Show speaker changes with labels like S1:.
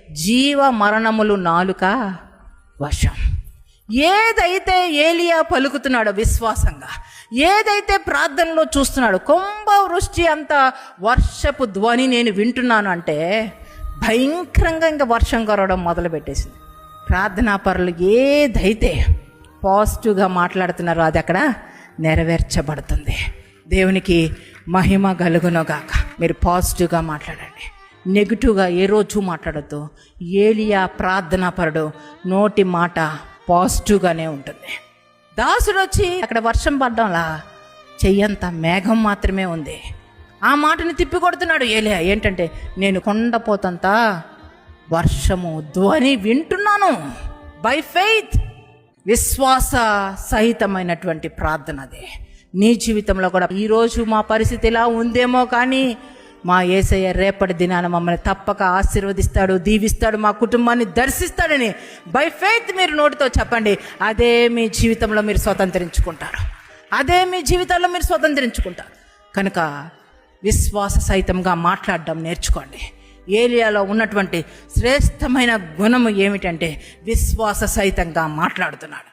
S1: జీవ మరణములు నాలుక వశం. ఏదైతే ఏలియా పలుకుతున్నాడో విశ్వాసంగా, ఏదైతే ప్రార్థనలో చూస్తున్నాడో, కుంభవృష్టి అంత వర్షపు ధ్వని నేను వింటున్నాను అంటే భయంకరంగా ఇంకా వర్షం కురవడం మొదలుపెట్టేసింది. ప్రార్థనా పరులు ఏదైతే పాజిటివ్గా మాట్లాడుతున్నారో అది అక్కడ నెరవేర్చబడుతుంది. దేవునికి మహిమ కలుగునుగాక. మీరు పాజిటివ్గా మాట్లాడండి, నెగిటివ్గా ఏ రోజు మాట్లాడద్దు. ఏలియా ప్రార్థనా పరుడు, నోటి మాట పాజిటివ్గానే ఉంటుంది. దాసుడు వచ్చి అక్కడ వర్షం పడ్డంలా చెయ్యంత మేఘం మాత్రమే ఉంది. ఆ మాటని తిప్పి కొడుతున్నాడు ఏలియా. ఏంటంటే, నేను కొండపోతంత వర్షము ధ్వని వింటున్నాను. బై ఫెయిత్, విశ్వాస సహితమైనటువంటి ప్రార్థన అదే. నీ జీవితంలో కూడా ఈరోజు మా పరిస్థితి ఇలా ఉందేమో, కానీ మా యేసయ్య రేపటి దినాన మమ్మల్ని తప్పక ఆశీర్వదిస్తాడు, దీవిస్తాడు, మా కుటుంబాన్ని దర్శిస్తాడని బై ఫెయిత్ మీరు నోటితో చెప్పండి. అదే మీ జీవితంలో మీరు స్వతంత్రించుకుంటారు. అదే మీ జీవితంలో మీరు స్వతంత్రించుకుంటారు. కనుక విశ్వాస సహితంగా మాట్లాడడం నేర్చుకోండి. ఏలియాలో ఉన్నటువంటి శ్రేష్టమైన గుణము ఏమిటంటే విశ్వాస సహితంగా మాట్లాడుతున్నాడు.